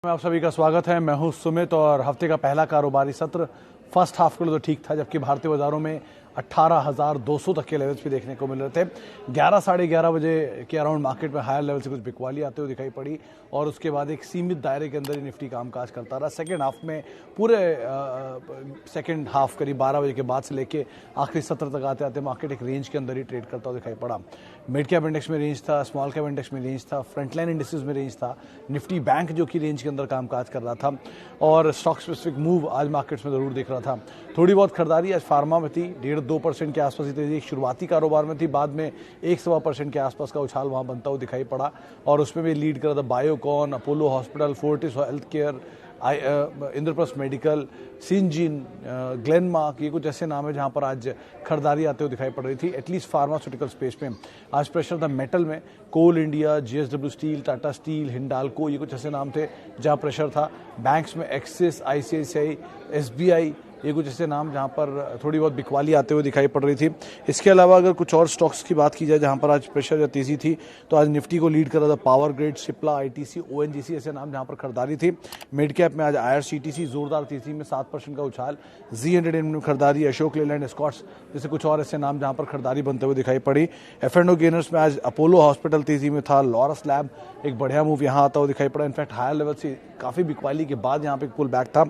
में आप सभी का स्वागत है। मैं हूं सुमित और हफ्ते का पहला कारोबारी सत्र फर्स्ट हाफ के लिए तो ठीक था, जबकि भारतीय बाजारों में 18,200 तक के लेवल्स भी देखने को मिल रहे थे। 11 साढ़े 11 बजे के अराउंड मार्केट में हायर लेवल से कुछ बिकवाली आते हुए दिखाई पड़ी और उसके बाद एक सीमित दायरे के अंदर ही निफ्टी कामकाज करता रहा। सेकेंड हाफ में पूरे सेकेंड हाफ करीब 12 बजे के बाद से लेके आखिरी सत्र तक आते आते मार्केट एक रेंज के अंदर ही ट्रेड करता हुआ दिखाई पड़ा। मिड कैप इंडेक्स में रेंज था, स्मॉल कैप इंडेक्स में रेंज था, फ्रंटलाइन इंडेक्सेस में रेंज था, निफ्टी बैंक जो कि रेंज के अंदर कामकाज कर रहा था और स्टॉक स्पेसिफिक मूव आज मार्केट्स में जरूर दिख रहा था। थोड़ी बहुत खरीदारी आज फार्मा में थी, 1.5-2% के आसपास ही तेजी शुरुआती कारोबार में थी, बाद में 1-1.25% के आसपास का उछाल वहां बनता हुआ दिखाई पड़ा और उसमें भी लीड कर रहा था Biocon, Apollo hospital, Fortis health care, Indraprastha medical, Syngene, Glenmark, ये कुछ ऐसे नाम है जहां पर आज खरीदारी आते हुए दिखाई पड़ रही थी। एटलीस्ट फार्मास्यूटिकल स्पेस में आज प्रेशर था। मेटल में coal India, JSW steel, Tata steel, Hindalco, ये कुछ ऐसे नाम थे जहां प्रेशर था। बैंक्स में एक्सिस, आईसीआईसीआई, एसबीआई, ये कुछ ऐसे नाम जहां पर थोड़ी बहुत बिकवाली आते हुए दिखाई पड़ रही थी। इसके अलावा अगर कुछ और स्टॉक्स की बात की जाए जहां पर आज प्रेशर या तेजी थी, तो आज निफ्टी को लीड कर रहा था power grid, Cipla, ITC, ONGC, ऐसे नाम जहां पर खरीदारी थी। मिड कैप में आज आईआरसीटीसी जोरदार तेजी में 7% का उछाल, जी100 में खरीदारी, अशोक लेलैंड, स्कॉट्स जैसे कुछ और ऐसे नाम जहां पर खरीदारी बनते हुए दिखाई पड़ी। एफ&ओ गेनर्स में आज अपोलो हॉस्पिटल तेजी में था, लॉरस लैब एक बढ़िया मूव यहां आता हुआ दिखाई पड़ा। इनफैक्ट हायर लेवल से काफी बिकवाली के बाद यहां पे पुल बैक था।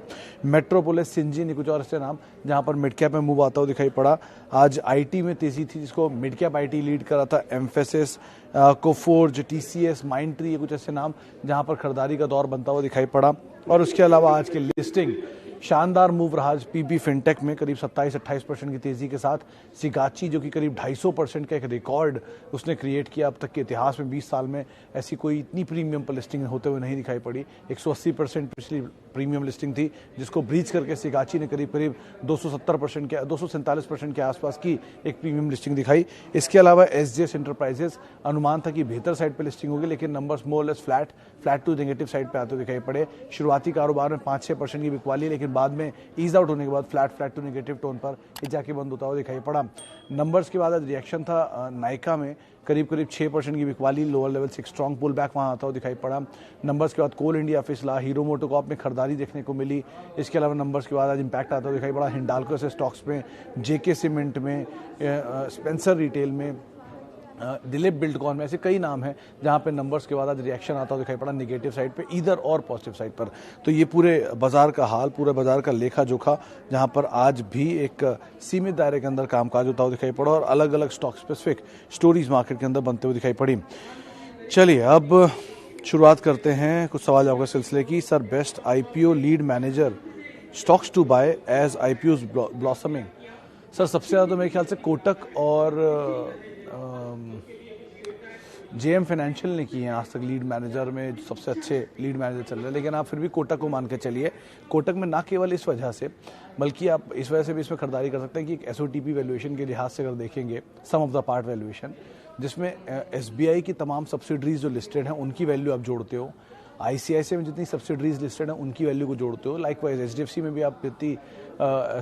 मेट्रोपोलिस, सिंजिन, कुछ और ऐसे नाम जहां पर मिड कैप में मूव आता हुआ दिखाई पड़ा। आज आईटी में तेजी थी जिसको मिड कैप आईटी लीड कर रहा था। एम्फेसिस, कोफोर्ज, टीसीएस, माइंडट्री, ये कुछ ऐसे नाम जहां पर खरीदारी का दौर बनता हुआ दिखाई पड़ा। और उसके अलावा आज के लिस्टिंग शानदार मूव रहा आज पीबी फिनटेक में करीब 27-28% की तेजी के साथ। सिगाची जो कि करीब 250% का एक रिकॉर्ड उसने क्रिएट किया, अब तक के इतिहास में 20 साल में ऐसी कोई इतनी प्रीमियम पर लिस्टिंग होते हुए नहीं दिखाई पड़ी। 180% पिछली प्रीमियम लिस्टिंग थी जिसको ब्रीच करके सिगाची ने करीब 247% के आसपास की एक प्रीमियम लिस्टिंग दिखाई। इसके अलावा एसजेएस एंटरप्राइजेस अनुमान था कि बेहतर साइड पर लिस्टिंग होगी, लेकिन numbers more less flat to negative side पे आते दिखाई पड़े। शुरुआती कारोबार में 5-6% की बिकवाली, लेकिन बाद में ईज आउट होने के बाद फ्लैट टू नेगेटिव टोन पर ये जाके बंद होता हुआ दिखाई पड़ा। नंबर्स के बाद रिएक्शन था नाइका में करीब 6% की बिकवाली, लोअर लेवल से एक स्ट्रॉन्ग पुल बैक वहां आता हुआ दिखाई पड़ा। नंबर्स के बाद कोल इंडिया फिसला, हीरो मोटोकॉर्प में खरीदारी देखने को मिली। इसके अलावा नंबर्स के बाद आज इंपैक्ट आता हुआ दिखाई पड़ा हिंडाल्को से स्टॉक्स में, जेके सीमेंट में, स्पेंसर रिटेल में, दिलीप बिल्डकॉन में, ऐसे कई नाम हैं जहां पे नंबर्स के बाद आज रिएक्शन आता हुआ दिखाई पड़ा नेगेटिव साइड पे इधर और पॉजिटिव साइड पर। तो ये पूरे बाजार का हाल, पूरे बाजार का लेखा जोखा जहां पर आज भी एक सीमित दायरे के अंदर कामकाज होता हुआ दिखाई पड़ा और अलग अलग स्टॉक स्पेसिफिक स्टोरीज मार्केट के अंदर बनते हुए दिखाई पड़ी। चलिए अब शुरुआत करते हैं कुछ सवाल जवाब के सिलसिले की। Sir, best IPO lead manager, stocks to buy as IPOs blossoming. Sir, सबसे ज़्यादा तो मेरे ख्याल से कोटक और जेएम फाइनेंशियल ने की हैं आज तक लीड मैनेजर में, सबसे अच्छे लीड मैनेजर चल रहे हैं। लेकिन आप फिर भी कोटक को मान के चलिए। कोटक में ना केवल इस वजह से, बल्कि आप इस वजह से भी इसमें खरीदारी कर सकते हैं कि एक एसओटीपी वैल्यूएशन के लिहाज से अगर देखेंगे, सम ऑफ द पार्ट वैल्यूएशन, जिसमें एसबीआई की तमाम सब्सिडरीज जो लिस्टेड हैं उनकी वैल्यू आप जोड़ते हो, आईसीआईसीआई में जितनी सब्सिडरीज लिस्टेड हैं उनकी वैल्यू को जोड़ते हो, लाइकवाइज एचडीएफसी में भी आप जितनी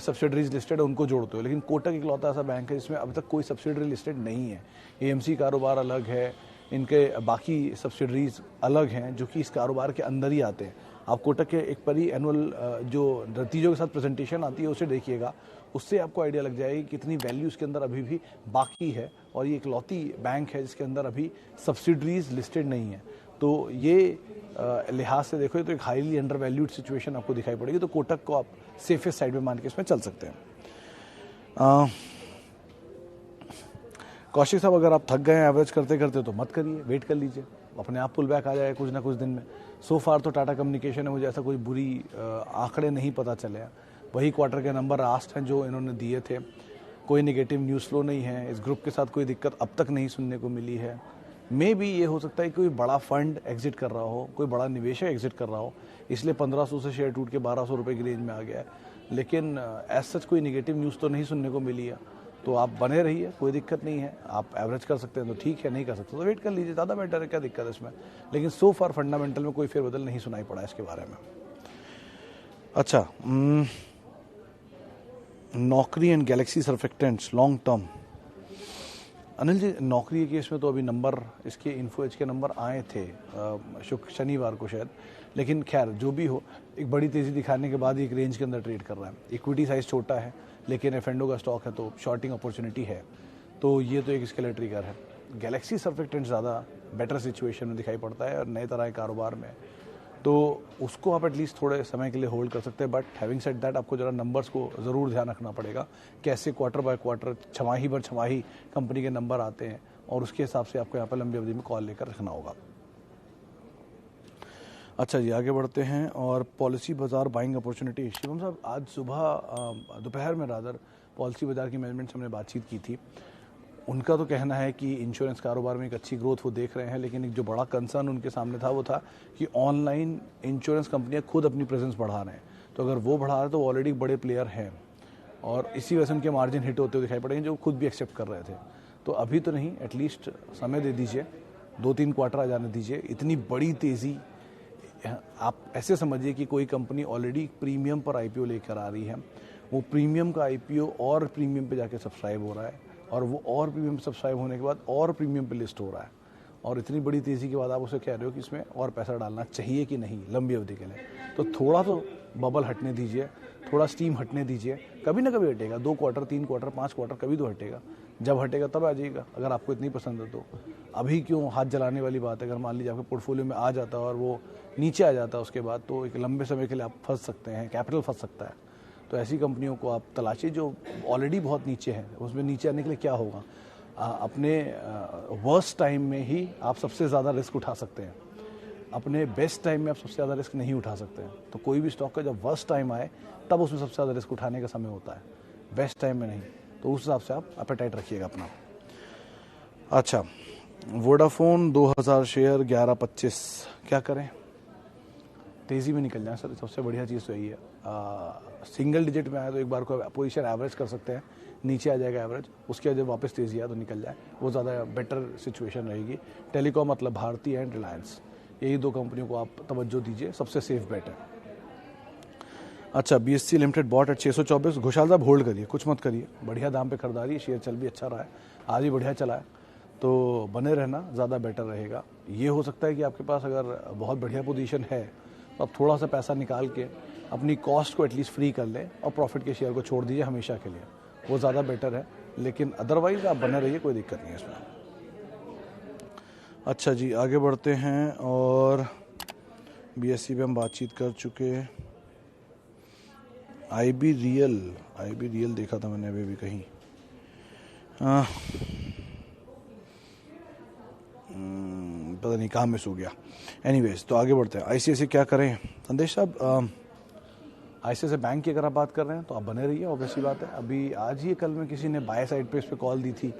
सब्सिडरीज लिस्टेड है उनको जोड़ते हो। लेकिन कोटक इकलौता ऐसा बैंक है जिसमें अब तक कोई सब्सिडरी लिस्टेड नहीं है। एएमसी कारोबार अलग है, इनके बाकी सब्सिडरीज अलग हैं जो कि इस कारोबार के अंदर ही आते हैं। आप कोटक के एक पर ही एनुअल जो नतीजों के साथ प्रेजेंटेशन आती है उसे देखिएगा, उससे आपको आइडिया लग जाएगी कितनी वैल्यू इसके अंदर अभी भी बाकी है। और ये इकलौती बैंक है जिसके अंदर अभी सब्सिडरीज लिस्टेड नहीं है। तो ये लिहाज से देखो तो एक हाईली अंडर वैल्यूड सिचुएशन आपको दिखाई पड़ेगी। तो कोटक को आप सेफेस्ट साइड में मान के इसमें चल सकते हैं। कौशिक साहब, अगर आप थक गए हैं एवरेज करते करते तो मत करिए, वेट कर लीजिए, अपने आप पुल बैक आ जाए कुछ ना कुछ दिन में। सो फार तो टाटा कम्युनिकेशन है, मुझे ऐसा कोई बुरी आंकड़े नहीं पता चले। वही क्वार्टर के नंबर लास्ट हैं जो इन्होंने दिए थे। कोई नेगेटिव न्यूज़ फ्लो नहीं है, इस ग्रुप के साथ कोई दिक्कत अब तक नहीं सुनने को मिली है। मे भी ये हो सकता है कोई बड़ा फंड एग्जिट कर रहा हो, कोई बड़ा निवेशक एग्जिट कर रहा हो, इसलिए 1500 से शेयर टूट के 1200 रुपये की रेंज में आ गया है। लेकिन एज सच कोई नेगेटिव न्यूज़ तो नहीं सुनने को मिली है। तो आप बने रहिए, कोई दिक्कत नहीं है। आप एवरेज कर सकते हैं तो ठीक है, नहीं कर सकते तो वेट कर लीजिए, ज़्यादा बेटर है, क्या दिक्कत है इसमें। लेकिन सो फार फंडामेंटल में कोई फेरबदल नहीं सुनाई पड़ा इसके बारे में। अच्छा, Naukri and Galaxy Surfactants long term, Anil ji, Naukri के केस में तो अभी नंबर, इसके इन्फो एज के नंबर आए थे शनिवार को शायद, लेकिन खैर जो भी हो, एक बड़ी तेज़ी दिखाने के बाद एक रेंज के अंदर ट्रेड कर रहा है। इक्विटी साइज़ छोटा है लेकिन एफेंडो का स्टॉक है तो शॉर्टिंग अपॉर्चुनिटी है, तो ये तो एक इसके लिए ट्रिगर है। गैलेक्सी सर्फेक्टेंट ज़्यादा बेटर सिचुएशन में दिखाई पड़ता है और नए तरह के कारोबार में, तो उसको आप एटलीस्ट थोड़े समय के लिए होल्ड कर सकते हैं। बट हैविंग सेड दैट, आपको जरा नंबर्स को ज़रूर ध्यान रखना पड़ेगा, कैसे क्वार्टर बाय क्वार्टर, छमाही भर छमाही कंपनी के नंबर आते हैं, और उसके हिसाब से आपको यहाँ पर लंबी अवधि में कॉल लेकर रखना होगा। अच्छा जी, आगे बढ़ते हैं। और पॉलिसी बाजार बाइंग अपॉर्चुनिटी, शिवम साहब आज सुबह दोपहर में रादर पॉलिसी बाजार की मैनेजमेंट से हमने बातचीत की थी। उनका तो कहना है कि इंश्योरेंस कारोबार में एक अच्छी ग्रोथ वो देख रहे हैं, लेकिन एक जो बड़ा कंसर्न उनके सामने था वो था कि ऑनलाइन इंश्योरेंस कंपनियां खुद अपनी प्रेजेंस बढ़ा रहे हैं, तो अगर वो बढ़ा रहे हैं तो ऑलरेडी बड़े प्लेयर हैं और इसी वजह से उनके मार्जिन हिट होते हुए दिखाई पड़ेंगे, जो खुद भी एक्सेप्ट कर रहे थे। तो अभी तो नहीं, एटलीस्ट समय दे दीजिए, 2-3 क्वार्टर आ जाने दीजिए। इतनी बड़ी तेज़ी, आप ऐसे समझिए कि कोई कंपनी ऑलरेडी प्रीमियम पर आईपीओ लेकर आ रही है, वो प्रीमियम का आईपीओ और प्रीमियम पे जाके सब्सक्राइब हो रहा है, और वो और प्रीमियम पे सब्सक्राइब होने के बाद और प्रीमियम पे लिस्ट हो रहा है, और इतनी बड़ी तेज़ी के बाद आप उसे कह रहे हो कि इसमें और पैसा डालना चाहिए कि नहीं लंबी अवधि के लिए। तो थोड़ा तो बबल हटने दीजिए, थोड़ा स्टीम हटने दीजिए, कभी ना कभी हटेगा, 2 क्वार्टर, 3 क्वार्टर, 5 क्वार्टर, कभी तो हटेगा। जब हटेगा तब आ जाइएगा, अगर आपको इतनी पसंद है तो। अभी क्यों हाथ जलाने वाली बात है? अगर मान लीजिए आपके पोर्टफोलियो में आ जाता है और वो नीचे आ जाता है, उसके बाद तो एक लंबे समय के लिए आप फंस सकते हैं, कैपिटल फंस सकता है। तो ऐसी कंपनियों को आप तलाशिए जो ऑलरेडी बहुत नीचे हैं। उसमें नीचे आने के लिए क्या होगा, अपने वर्स्ट टाइम में ही आप सबसे ज़्यादा रिस्क उठा सकते हैं, अपने बेस्ट टाइम में आप सबसे ज़्यादा रिस्क नहीं उठा सकते हैं। तो कोई भी स्टॉक का जब वर्स्ट टाइम आए तब उसमें सबसे ज़्यादा रिस्क उठाने का समय होता है, बेस्ट टाइम में नहीं। तो उस हिसाब से आप एपेटाइट रखिएगा अपना। अच्छा, वोडाफोन 2000 शेयर 11.25, क्या करें? तेज़ी में निकल जाए सर, सबसे बढ़िया चीज़ तो यही है। सिंगल डिजिट में आए तो एक बार को पोजीशन एवरेज कर सकते हैं, नीचे आ जाएगा एवरेज, उसके बाद जब वापस तेज़ी आए तो निकल जाए, वो ज़्यादा बेटर सिचुएशन रहेगी। टेलीकॉम मतलब भारती एंड रिलायंस, यही 2 कंपनियों को आप तवज्जो दीजिए, सबसे सेफ बेट है। अच्छा, BSC limited bought at 624, Ghoshal साहब होल्ड करिए, कुछ मत करिए, बढ़िया दाम पे खरीदारी, शेयर चल भी अच्छा रहा है, आज भी बढ़िया चला है, तो बने रहना ज़्यादा बेटर रहेगा। ये हो सकता है कि आपके पास अगर बहुत बढ़िया पोजीशन है तो आप थोड़ा सा पैसा निकाल के अपनी कॉस्ट को एटलीस्ट फ्री कर लें और प्रॉफिट के शेयर को छोड़ दीजिए हमेशा के लिए, वो ज़्यादा बेटर है। लेकिन अदरवाइज आप बने रहिए, कोई दिक्कत नहीं है इसमें। अच्छा जी, आगे बढ़ते हैं। और BSC पे हम बातचीत कर चुके। IB रियल देखा था मैंने अभी भी कहीं, पता नहीं कहाँ मिस हो गया। एनीवेज, तो आगे बढ़ते हैं। ICICI क्या करें संदेश साहब? ICICI बैंक की अगर आप बात कर रहे हैं तो आप बने रहिए, ऑब्वियसली बात है। अभी आज ही कल में किसी ने बाय साइड पे इस पर कॉल दी थी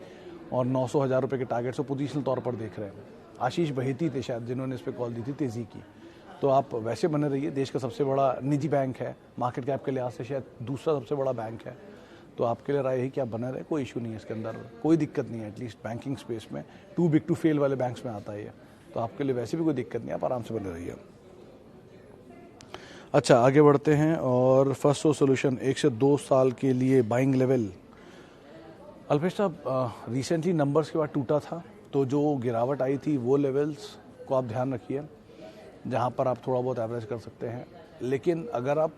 और 900,000 रुपये के टारगेट से पोजीशनल तौर पर देख रहे हैं। आशीष बहेती थे शायद जिन्होंने इस पर कॉल दी थी तेज़ी की। तो आप वैसे बने रहिए, देश का सबसे बड़ा निजी बैंक है, मार्केट कैप के लिहाज से शायद दूसरा सबसे बड़ा बैंक है, तो आपके लिए राय है कि आप बने रहे, कोई इशू नहीं है इसके अंदर, कोई दिक्कत नहीं है। एटलीस्ट बैंकिंग स्पेस में टू बिग टू फेल वाले बैंक्स में आता है ये, तो आपके लिए वैसे भी कोई दिक्कत नहीं है, आप आराम से बने रहिए। अच्छा, आगे बढ़ते हैं। और फर्स्ट सोल्यूशन 1 से 2 साल के लिए बाइंग लेवल। अल्पेश साहब, रिसेंटली नंबर्स के बाद टूटा था, तो जो गिरावट आई थी वो लेवल्स को आप ध्यान रखिए, जहां पर आप थोड़ा बहुत एवरेज कर सकते हैं। लेकिन अगर आप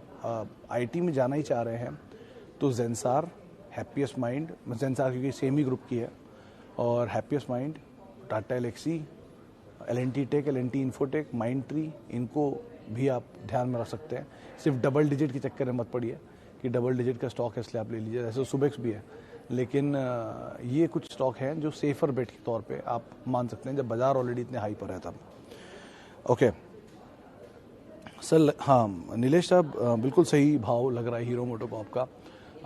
IT में जाना ही चाह रहे हैं तो जेंसार, हैप्पीएस्ट माइंड, जेंसार क्योंकि सेम ही ग्रुप की है, और Happiest Mind, Tata Elxsi, L&T tech, L&T Infotech, Mindtree, इनको भी आप ध्यान में रख सकते हैं। सिर्फ डबल डिजिट के चक्कर में मत पड़िए कि डबल डिजिट का स्टॉक है इसलिए आप ले लीजिए, जैसे सुबेक्स भी है, लेकिन ये कुछ स्टॉक हैं जो सेफर बेट के तौर पे आप मान सकते हैं जब बाजार ऑलरेडी इतने हाई पर है तब। ओके सर, हाँ नीलेश साहब, बिल्कुल सही भाव लग रहा है हीरो मोटोकॉर्प का।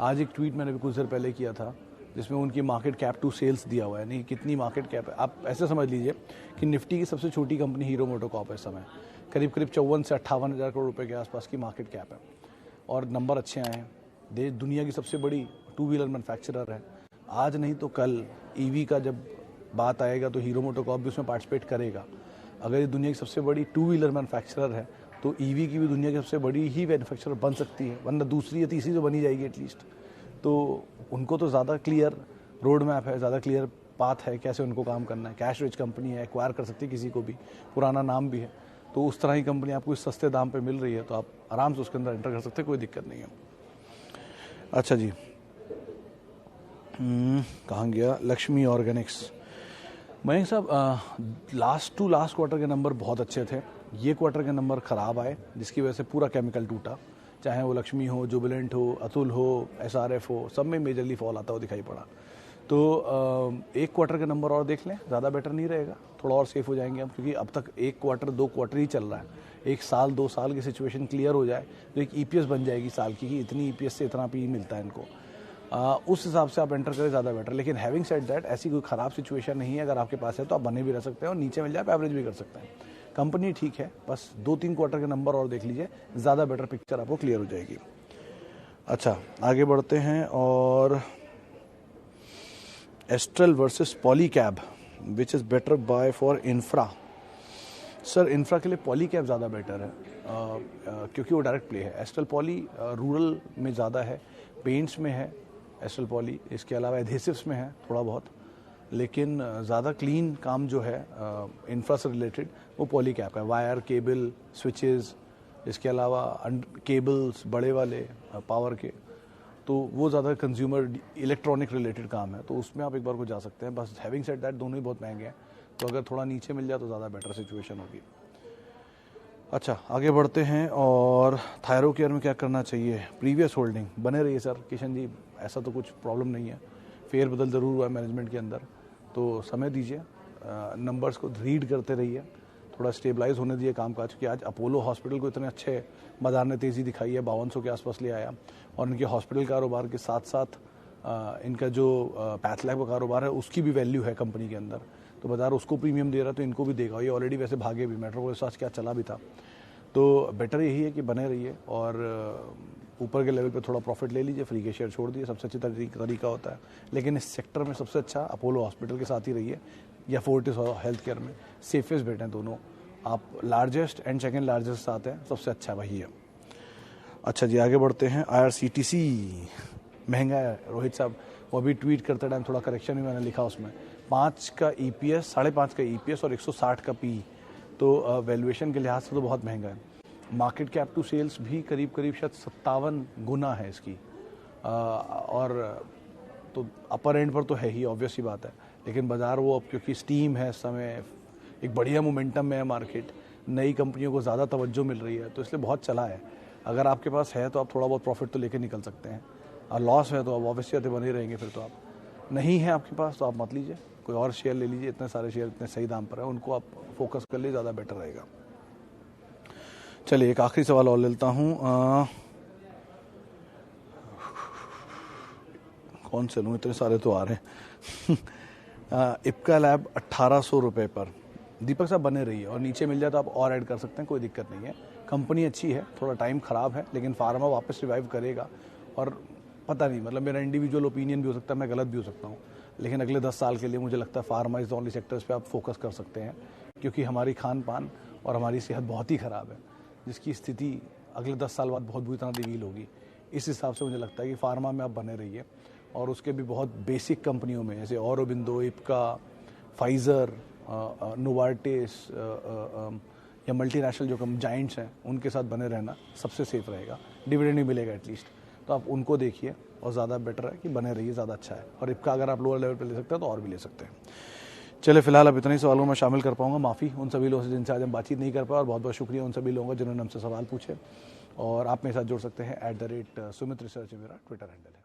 आज एक ट्वीट मैंने भी कुछ देर पहले किया था जिसमें उनकी मार्केट कैप टू सेल्स दिया हुआ है, नहीं कितनी मार्केट कैप है। आप ऐसे समझ लीजिए कि निफ्टी की सबसे छोटी कंपनी हीरो मोटोकॉर्प है इस समय, करीब 54 से 58 हज़ार करोड़ रुपए के आसपास की मार्केट कैप है, और नंबर अच्छे आए हैं। दुनिया की सबसे बड़ी 2 व्हीलर मैन्युफैक्चरर है। आज नहीं तो कल EV का जब बात आएगा तो हीरो मोटोकॉर्प भी उसमें पार्टिसिपेट करेगा। अगर ये दुनिया की सबसे बड़ी 2 व्हीलर मैन्युफैक्चरर है तो EV की भी दुनिया की सबसे बड़ी ही मैन्युफैक्चरर बन सकती है, वरना दूसरी या तीसरी तो बनी जाएगी एटलीस्ट। तो उनको तो ज़्यादा क्लियर रोड मैप है, ज़्यादा क्लियर पाथ है कैसे उनको काम करना है। कैश रिच कंपनी है, एक्वायर कर सकती है किसी को भी, पुराना नाम भी है, तो उस तरह की कंपनी आपको इस सस्ते दाम पे मिल रही है तो आप आराम से उसके अंदर एंटर कर सकते हैं, कोई दिक्कत नहीं है। अच्छा जी, कहाँ गया, लक्ष्मी ऑर्गेनिक्स। मयंक साहब, लास्ट क्वार्टर के नंबर बहुत अच्छे थे, ये क्वार्टर के नंबर ख़राब आए जिसकी वजह से पूरा केमिकल टूटा, चाहे वो लक्ष्मी हो, जुबिलेंट हो, अतुल हो, SRF हो, सब में मेजरली फॉल आता हुआ दिखाई पड़ा। तो एक क्वार्टर के नंबर और देख लें, ज़्यादा बेटर नहीं रहेगा, थोड़ा और सेफ हो जाएंगे हम, क्योंकि अब तक एक क्वार्टर 2 क्वार्टर ही चल रहा है। 1 साल 2 साल की सिचुएशन क्लियर हो जाए तो एक EPS बन जाएगी साल की कि इतनी EPS से इतना PE मिलता है इनको, उस हिसाब से आप एंटर करें ज़्यादा बेटर। लेकिन हैविंग सेड दैट, ऐसी कोई ख़राब सिचुएशन नहीं है, अगर आपके पास है तो आप बने भी रह सकते हैं और नीचे मिल जाए आप एवरेज भी कर सकते हैं। कंपनी ठीक है, बस 2-3 क्वार्टर के नंबर और देख लीजिए, ज़्यादा बेटर पिक्चर आपको क्लियर हो जाएगी। अच्छा, आगे बढ़ते हैं, और Astral versus Polycab, which is better buy for infra. Sir, infra के लिए पॉलीकैब ज़्यादा बेटर है, क्योंकि वो डायरेक्ट प्ले है। एस्ट्रल पॉली रूरल में ज़्यादा है, पेंट्स में है एस्ट्रल पॉली, इसके अलावा एडहेसिव्स में है थोड़ा बहुत, लेकिन ज़्यादा क्लीन काम जो है इंफ्रा से रिलेटेड वो पॉलीकैब का है। वायर, केबल, स्विचेस, इसके अलावा केबल्स बड़े वाले पावर के, तो वो ज़्यादा कंज्यूमर इलेक्ट्रॉनिक रिलेटेड काम है, तो उसमें आप एक बार को जा सकते हैं। बस हैविंग सेड दैट, दोनों ही बहुत महंगे हैं, तो अगर थोड़ा नीचे मिल जाए तो ज़्यादा बेटर सिचुएशन होगी। अच्छा, आगे बढ़ते हैं, और थायरो केयर में क्या करना चाहिए। प्रीवियस होल्डिंग बने रहिए सर किशन जी, ऐसा तो कुछ प्रॉब्लम नहीं है, फेर बदल ज़रूर हुआ है मैनेजमेंट के अंदर, तो समय दीजिए, नंबर्स को रीड करते रहिए, थोड़ा स्टेबलाइज होने दिए कामकाज, क्योंकि आज अपोलो हॉस्पिटल को इतने अच्छे बाजार ने तेज़ी दिखाई है, 5200 के आसपास ले आया, और इनके हॉस्पिटल कारोबार के साथ साथ इनका जो पैथ लैब का कारोबार है उसकी भी वैल्यू है कंपनी के अंदर, तो बाजार उसको प्रीमियम दे रहा है, तो इनको भी देगा। ये ऑलरेडी वैसे भागे भी, मेट्रोपोलिस आज क्या चला भी था, तो बेटर यही है कि बने रहिए और ऊपर के लेवल पे थोड़ा प्रॉफिट ले लीजिए, फ्री के शेयर छोड़ दिए, सबसे अच्छी तरीका होता है। लेकिन इस सेक्टर में सबसे अच्छा अपोलो हॉस्पिटल के साथ ही रहिए, या फोर्टिस हेल्थ केयर में, सेफेस्ट बेट हैं दोनों। आप लार्जेस्ट एंड सेकेंड लार्जेस्ट साथ हैं, सबसे अच्छा वही है। अच्छा जी, आगे बढ़ते हैं। IRCTC महंगा है रोहित साहब, वो अभी ट्वीट करते टाइम थोड़ा करेक्शन भी मैंने लिखा उसमें, 5 का EPS, 5.5 का EPS और 160 का PE, तो वैल्यूएशन के लिहाज से तो बहुत महंगा है। मार्केट कैप टू सेल्स भी करीब शायद 57 गुना है इसकी, और तो अपर एंड पर तो है ही, ऑब्वियस ही बात है, लेकिन बाजार वो अब क्योंकि स्टीम है, समय एक बढ़िया मोमेंटम में है, मार्केट नई कंपनियों को ज़्यादा तवज्जो मिल रही है, तो इसलिए बहुत चला है। अगर आपके पास है तो आप थोड़ा बहुत प्रॉफिट तो लेके निकल सकते हैं, और लॉस है तो आप ऑब्वियसली बने रहेंगे, फिर तो आप नहीं है आपके पास तो आप मत लीजिए, कोई और शेयर ले लीजिए, इतने सारे शेयर इतने सही दाम पर है, उनको आप फोकस कर लीजिए, ज़्यादा बेटर रहेगा। चलिए, एक आखिरी सवाल और लेता हूँ, कौन से लूँ, इतने सारे तो आ रहे हैं। इप्का लैब 1800 रुपये पर। दीपक साहब बने रहिए, और नीचे मिल जाए तो आप और ऐड कर सकते हैं, कोई दिक्कत नहीं है। कंपनी अच्छी है, थोड़ा टाइम ख़राब है, लेकिन फार्मा वापस रिवाइव करेगा, और पता नहीं, मतलब मेरा इंडिविजुअल ओपिनियन भी हो सकता है, मैं गलत भी हो सकता हूँ, लेकिन अगले 10 साल के लिए मुझे लगता है pharma is the only sectors पे आप फोकस कर सकते हैं, क्योंकि हमारी खान पान और हमारी सेहत बहुत ही ख़राब है, जिसकी स्थिति अगले 10 साल बाद बहुत बुरी तरह रिवील होगी। इस हिसाब से मुझे लगता है कि फार्मा में आप बने रहिए, और उसके भी बहुत बेसिक कंपनियों में जैसे औरोबिंदो, इप्का, फाइज़र, नोवार्टिस या मल्टीनेशनल जो जाइंट्स हैं, उनके साथ बने रहना सबसे सेफ रहेगा, डिविडेंड भी मिलेगा एटलीस्ट, तो आप उनको देखिए, और ज़्यादा बेटर है कि बने रहिए, ज़्यादा अच्छा है। और इप्का अगर आप लोअर लेवल पे ले सकते हैं तो और भी ले सकते हैं। चलिए, फिलहाल अब इतने ही सवालों में शामिल कर पाऊंगा, माफ़ी उन सभी लोगों से जिनसे आज हम बातचीत नहीं कर पाए, और बहुत बहुत शुक्रिया उन सभी लोगों का जिन्होंने हमसे सवाल पूछे। और आप मेरे साथ जुड़ सकते हैं @सुमित रिसर्च, मेरा ट्विटर हैंडल है।